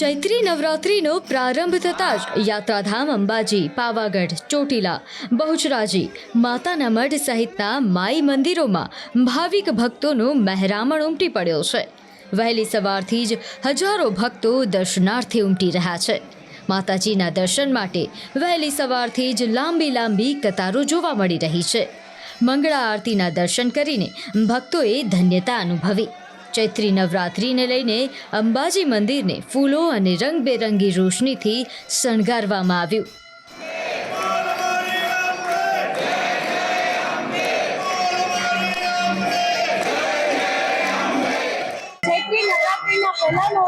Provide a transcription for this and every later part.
ચૈત્રી નવરાત્રિનો પ્રારંભ થતાં જ યાત્રાધામ અંબાજી, પાવાગઢ, ચોટીલા, બહુચરાજી, માતાના મઢ સહિતના માઈ મંદિરોમાં ભાવિક ભક્તોનો મહેરામણ ઉમટી પડ્યો છે. વહેલી સવારથી જ હજારો ભક્તો દર્શનાર્થે ઉમટી રહ્યા છે. માતાજીના દર્શન માટે વહેલી સવારથી જ લાંબી કતારો જોવા મળી રહી છે. મંગળા આરતીના દર્શન કરીને ભક્તોએ ધન્યતા અનુભવી. ચૈત્રી નવરાત્રિને લઈને અંબાજી મંદિરને ફૂલો અને રંગબેરંગી રોશનીથી શણગારવામાં આવ્યું. ચૈત્રી નવરાત્રિના પહેલાનો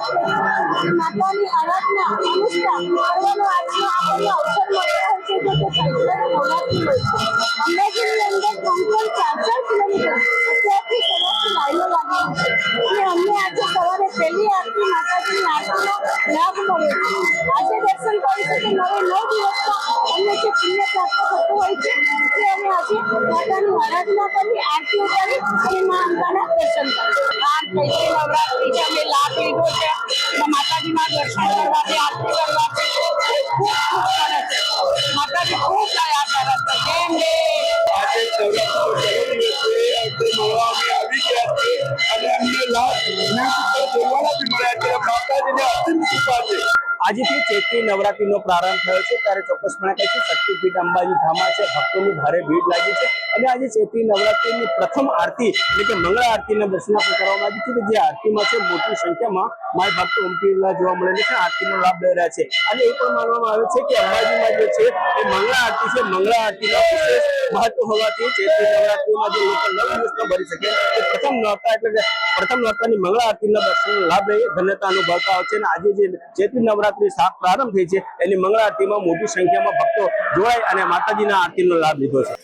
માતાની આરાધના અનુષ્ઠાન કરવાનો આજનો આપણને અવસર મળ્યો હોય છે. તો ચૈત્રી નવરાત્રિ હોય છે. અંબાજીની અંદર 3-4 કિલોમીટર અત્યારથી સરસ લાઈનો લાગેલી છે અને અમને આજે સવારે પહેલી આરતી માતાજીની આરતીનો લાભ મળ્યો છે. આજે દર્શન કરીશું તો 9 દિવસમાં અમને જે પુણ્ય પ્રાપ્ત થતું હોય છે તે અમે આજે માતાની આરાધના કરી, આરતી ઉતારી અને મા અંબાના દર્શન કર્યા. ચૈત્રી નવરાત્રિ છે અમે લાભ લીધો છે. માતાજીના દર્શન કરવાથી, આરતી કરવાથી ખૂબ સરસ છે. માતાજી ખૂબ દયા કરે છે. કેમ રે આજે નવરાત્રિનો આવી ગયા છે અને અમને લાભ જોવાના બી મળ્યા છે. માતાજીને અસીમ કૃપા છે. આજથી ચૈત્રી નવરાત્રીનો પ્રારંભ થયો છે ત્યારે ચોક્કસપણે કહે છે શક્તિપીઠ અંબાજી ધામમાં છે, ભક્તોની ભારે ભીડ લાગી છે અને આજે ચૈત્રી નવરાત્રીની પ્રથમ આરતી એટલે કે મંગળા આરતીના દર્શન આપણે કરવામાં આવી છે. જે આરતીમાં છે મોટી સંખ્યામાં માય ભક્તો ઉમટીલા જોવા મળેલા છે, આરતીનો લાભ લઈ રહ્યા છે અને એ પણ માનવામાં આવે છે કે અંબાજીમાં જે છે એ મંગળા આરતી છે. મંગળા આરતીનો વિશેષ મહત્વ હોવાથી ચૈત્રી નવરાત્રીમાં જે લોકો 9 દિવસ ન ભરી શકે તે પ્રથમ નોરતા એટલે કે પ્રથમ નોરતાની મંગળા આરતીના દર્શનનો લાભ લઈ ધન્યતા અનુભવતા હોય છે અને આજે જે ચૈત્રી નવરાત્રી પ્રારંભ થઈ છે એની મંગળા આરતીમાં મોટી સંખ્યામાં ભક્તો જોડાય અને માતાજીના આરતીનો લાભ લીધો છે.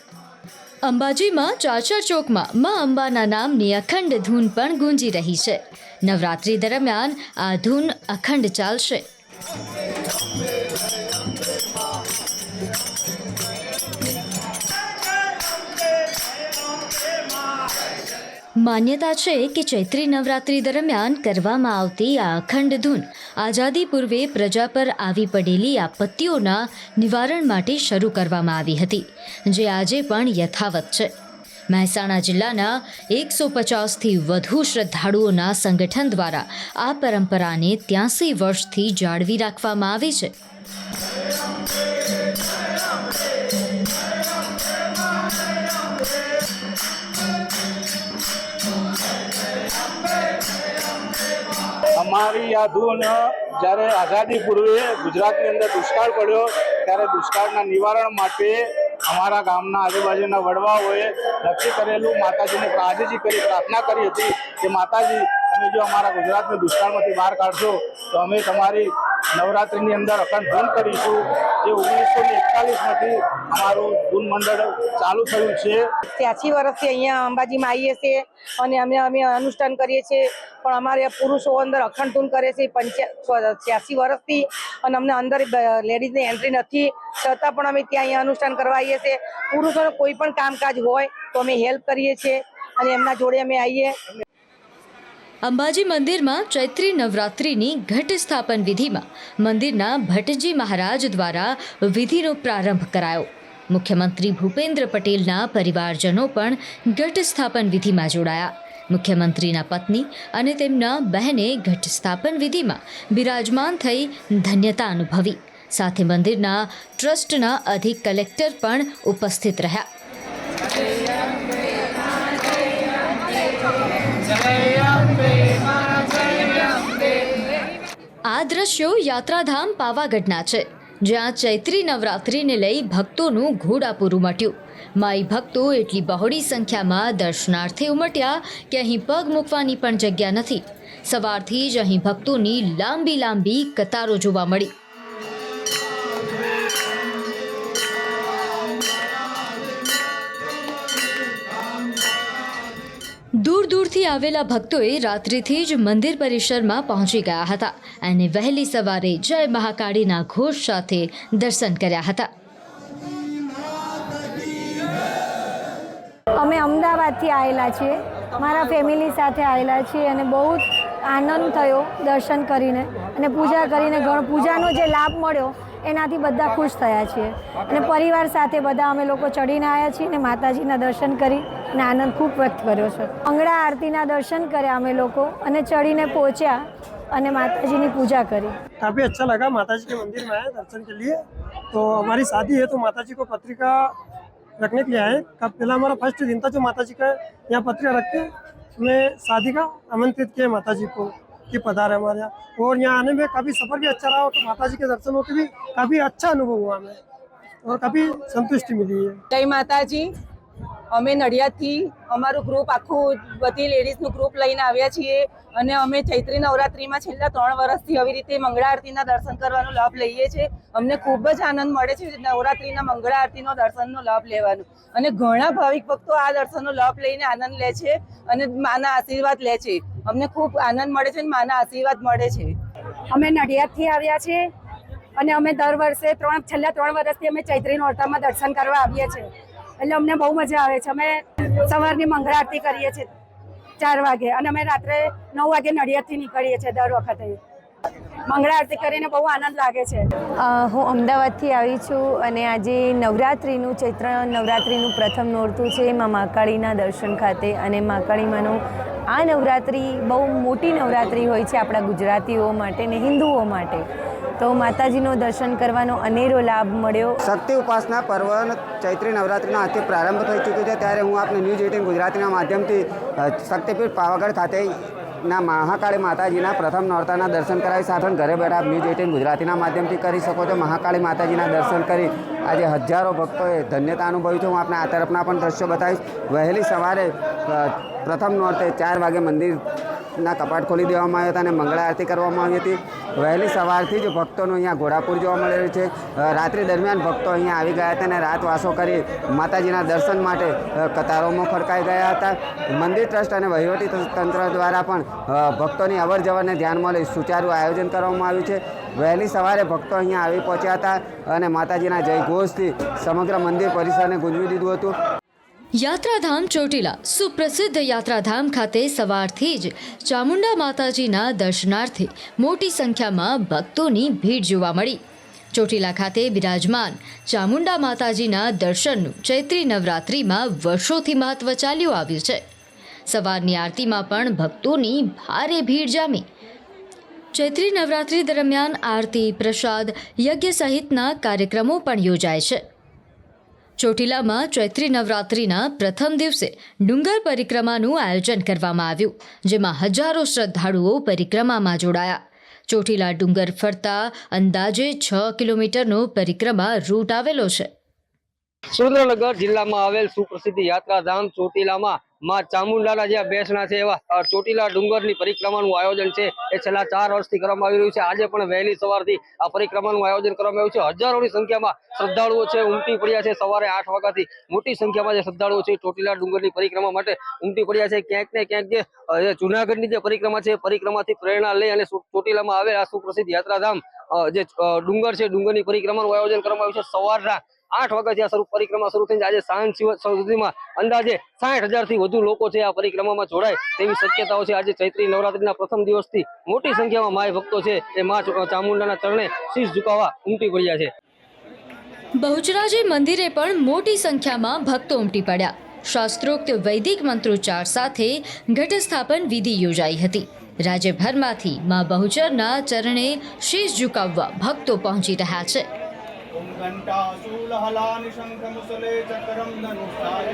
અંબાજીમાં ચાચર ચોકમાં મા અંબાના નામની અખંડ ધૂન પણ ગુંજી રહી છે. નવરાત્રી દરમિયાન આ ધૂન અખંડ ચાલશે. માન્યતા છે કે ચૈત્રી નવરાત્રી દરમિયાન કરવામાં આવતી આ અખંડ ધૂન આઝાદી પૂર્વે પ્રજા પર આવી પડેલી આપત્તિઓના નિવારણ માટે શરૂ કરવામાં આવી હતી, જે આજે પણ યથાવત છે. મહેસાણા જિલ્લાના 150થી વધુ શ્રદ્ધાળુઓના સંગઠન દ્વારા આ પરંપરાને 83 વર્ષથી જાળવી રાખવામાં આવી છે. અમારી આ ધૂન જ્યારે આઝાદી પૂર્વે ગુજરાતની અંદર દુષ્કાળ પડ્યો ત્યારે દુષ્કાળના નિવારણ માટે અમારા ગામના આજુબાજુના વડવાઓએ નક્કી કરેલું, માતાજીને આજીજી કરી પ્રાર્થના કરી હતી કે માતાજી તમે જો અમારા ગુજરાતને દુષ્કાળમાંથી બહાર કાઢશો તો અમે તમારી નવરાત્રિની અંદર અખંડ ધૂન કરીશું. જે 1941માંથી અમારું ધૂન મંડળ ચાલુ થયું છે. 83 વર્ષથી અહીંયા અંબાજીમાં આવીએ છીએ અને અમે અનુષ્ઠાન કરીએ છીએ. પણ અમારે પુરુષો અંદર અખંડ ધૂન કરે છે 86 વર્ષથી અને અમને અંદર લેડીઝની એન્ટ્રી નથી, છતાં પણ અમે ત્યાં અહીંયા અનુષ્ઠાન કરવા આવીએ છીએ. પુરુષોને કોઈ પણ કામકાજ હોય તો અમે હેલ્પ કરીએ છીએ અને એમના જોડે અમે આવીએ. અંબાજી મંદિરમાં ચૈત્રી નવરાત્રિની ઘટ સ્થાપન વિધિમાં મંદિરના ભટ્ટજી મહારાજ દ્વારા વિધિનો પ્રારંભ કરાયો. મુખ્યમંત્રી ભૂપેન્દ્ર પટેલના પરિવારજનો પણ ઘટ સ્થાપન વિધિમાં જોડાયા. મુખ્યમંત્રીના પત્ની અને તેમના બહેને ઘટ સ્થાપન વિધિમાં બિરાજમાન થઈ ધન્યતા અનુભવી. સાથે મંદિરના ટ્રસ્ટના અધિક કલેક્ટર પણ ઉપસ્થિત રહ્યા. આ દ્રશ્યો યાત્રાધામ પાવાગઢના છે, જ્યાં ચૈત્રી નવરાત્રિને લઈ ભક્તોનું ઘોડાપૂર ઉમટ્યું. માઈ ભક્તો એટલી બહોળી સંખ્યામાં દર્શનાર્થે ઉમટ્યા કે અહીં પગ મૂકવાની પણ જગ્યા નથી. સવારથી જ અહીં ભક્તોની લાંબી કતારો જોવા મળી. દૂરથી આવેલા ભક્તોએ રાત્રિથી જ મંદિર પરિસરમાં પહોંચી ગયા હતા અને વહેલી સવારે જય મહાકાળીના ઘોષ સાથે દર્શન કર્યા હતા. અમે અમદાવાદથી આવેલા છીએ, મારા ફેમિલી સાથે આવેલા છીએ અને બહુ આનંદ થયો દર્શન કરીને અને પૂજા કરીને પૂજાનો જે લાભ મળ્યો એનાથી બધા ખુશ થયા છીએ અને પરિવાર સાથે બધા અમે લોકો ચડીને આવ્યા છીએ અને માતાજીના દર્શન કરી અને આનંદ ખૂબ વ્યક્ત કર્યો છે. મંગળા આરતીના દર્શન કર્યા અમે લોકો અને ચડીને પહોંચ્યા અને માતાજીની पूजा करी. काफ़ी अच्छा लगा. माताजी के मंदिर में आए दर्शन के लिए. तो हमारी शादी है तो माताजी को पत्रिका रखने के लिए आए. कब पहला हमारा फर्स्ट दिन था जो माताजी का यहाँ पत्रिका रख के हमें शादी का आमंत्रित किया माताजी को कि पधारे हमारे यहाँ. और यहाँ आने में काफ़ी सफ़र भी अच्छा रहा और माताजी के दर्शनों के भी काफ़ी अच्छा अनुभव हुआ हमें और काफ़ी संतुष्टि मिली है. जय माताजी. અમે નડિયાદથી અમારું ગ્રુપ આખું બધી લેડીઝનું ગ્રુપ લઈને આવ્યા છીએ અને અમે ચૈત્રી નવરાત્રિમાં છેલ્લા 3 વર્ષથી આવી રીતે મંગળા આરતીના દર્શન કરવાનો લાભ લઈએ છીએ. અમને ખૂબ જ આનંદ મળે છે નવરાત્રિના મંગળા આરતીનો દર્શનનો લાભ લેવાનો અને ઘણા ભાવિક ભક્તો આ દર્શનનો લાભ લઈને આનંદ લે છે અને માના આશીર્વાદ લે છે. અમને ખૂબ આનંદ મળે છે અને માના આશીર્વાદ મળે છે. અમે નડિયાદથી આવ્યા છીએ અને અમે દર વર્ષે છેલ્લા 3 વર્ષથી અમે ચૈત્રી નોરતામાં દર્શન કરવા આવીએ છીએ એટલે અમને બહુ મજા આવે છે. અમે સવારની મંગળા આરતી કરીએ છીએ 4 વાગે અને અમે રાત્રે 9 વાગે નડિયાદથી નીકળીએ છીએ દર વખતે. મંગળા આરતી કરીને બહુ આનંદ લાગે છે. હું અમદાવાદથી આવી છું અને આજે નવરાત્રિનું ચૈત્ર નવરાત્રિનું પ્રથમ નોરતું છે માં મહાકાળીના દર્શન ખાતે અને મહાકાળીમાંનું આ નવરાત્રિ બહુ મોટી નવરાત્રિ હોય છે આપણા ગુજરાતીઓ માટે ને હિન્દુઓ માટે. તો માતાજીનો દર્શન કરવાનો અનેરો લાભ મળ્યો. શક્તિ ઉપાસના પર્વ ચૈત્રી નવરાત્રિનો આજથી પ્રારંભ થઈ ચૂક્યો છે ત્યારે હું આપને ન્યૂઝ 18 ગુજરાતીના માધ્યમથી શક્તિપીઠ પાવાગઢ ખાતેના મહાકાળી માતાજીના પ્રથમ નોરતાના દર્શન કરાવી સાથે ઘરે બેઠા આપ ન્યૂઝ 18 ગુજરાતીના માધ્યમથી કરી શકો છો. મહાકાળી માતાજીના દર્શન કરી આજે હજારો ભક્તોએ ધન્યતા અનુભવી છે. હું આપને આ તરફના પણ દ્રશ્યો બતાવીશ. વહેલી સવારે પ્રથમ નોરતે 4 વાગે મંદિરના કપાટ ખોલી દેવામાં આવ્યા હતા અને મંગળા આરતી કરવામાં આવી હતી. વહેલી સવારથી જ ભક્તોનું અહીંયા ઘોડાપુર જોવા મળી રહ્યું છે. રાત્રિ દરમિયાન ભક્તો અહીંયા આવી ગયા હતા અને રાતવાસો કરી માતાજીના દર્શન માટે કતારોમાં ખડકાઈ ગયા હતા. મંદિર ટ્રસ્ટ અને વહીવટી તંત્ર દ્વારા પણ ભક્તોની અવર જવરને ધ્યાનમાં લઈ સુચારું આયોજન કરવામાં આવ્યું છે. વહેલી સવારે ભક્તો અહીંયા આવી પહોંચ્યા હતા અને માતાજીના જયઘોષથી સમગ્ર મંદિર પરિસરને ગુંજવી દીધું હતું. યાત્રાધામ ચોટીલા સુપ્રસિદ્ધ યાત્રાધામ ખાતે સવારથી જ ચામુંડા માતાજીના દર્શનાર્થે મોટી સંખ્યામાં ભક્તોની ભીડ જોવા મળી. ચોટીલા ખાતે બિરાજમાન ચામુંડા માતાજીના દર્શનનું ચૈત્રી નવરાત્રિમાં વર્ષોથી મહત્વ ચાલ્યું આવ્યું છે. સવારની આરતીમાં પણ ભક્તોની ભારે ભીડ જામી. ચૈત્રી નવરાત્રિ દરમિયાન આરતી, પ્રસાદ, યજ્ઞ સહિતના કાર્યક્રમો પણ યોજાય છે. ચોટીલામાં ચૈત્રી નવરાત્રિના પ્રથમ દિવસે ડુંગર પરિક્રમાનું આયોજન કરવામાં આવ્યું, જેમાં હજારો શ્રદ્ધાળુઓ પરિક્રમામાં જોડાયા. ચોટીલા ડુંગર ફરતા અંદાજે 6 કિલોમીટરનો પરિક્રમા રૂટ આવેલો છે. સુરેન્દ્રનગર જિલ્લામાં આવેલ સુપ્રસિદ્ધ યાત્રાધામ ચોટીલામાં માં ચામુંડાના જે બેસણા છે એવા ચોટીલા ડુંગરની પરિક્રમાનું આયોજન છે એ છેલ્લા 4 વર્ષથી કરવામાં આવી રહ્યું છે. આજે પણ વહેલી સવારથી આ પરિક્રમાનું આયોજન કરવામાં આવ્યું છે. હજારોની સંખ્યામાં શ્રદ્ધાળુઓ છે ઉમટી પડ્યા છે. સવારે 8 વાગ્યાથી મોટી સંખ્યામાં જે શ્રદ્ધાળુઓ છે ચોટીલા ડુંગરની પરિક્રમા માટે ઉમટી પડ્યા છે. ક્યાંક ને ક્યાંક જે જૂનાગઢની જે પરિક્રમા છે પરિક્રમાથી પ્રેરણા લઈ અને ચોટીલામાં આવેલ આ સુપ્રસિદ્ધ યાત્રાધામ જે ડુંગર છે ડુંગરની પરિક્રમાનું આયોજન કરવામાં આવ્યું છે. સવારના 8 વાગ્યાથી આ પરિક્રમા શરૂ થઈને આજે સાંજ સુધીમાં અંદાજે 60,000થી વધુ લોકો છે આ પરિક્રમામાં જોડાય તેવી શક્યતાઓ છે. આજે ચૈત્રી નવરાત્રીના પ્રથમ દિવસથી મોટી સંખ્યામાં માય ભક્તો છે એ મા ચામુંડાના ચરણે શીશ ઝુકાવવા ઉમટી પડ્યા છે. બહુચરાજી મંદિરે પણ મોટી સંખ્યામાં ભક્તો ઉમટી પડ્યા. શાસ્ત્રોક્ત વૈદિક મંત્રોચ્ચાર સાથે ઘટસ્થાપન વિધિ યોજાઈ હતી. રાજ્યભરમાંથી મા બહુચરના ચરણે શીશ ઝુકાવવા ભક્તો પહોંચી રહ્યા છે. घंटा शूल हलानि शंख मुसले चक्रम धनुषाय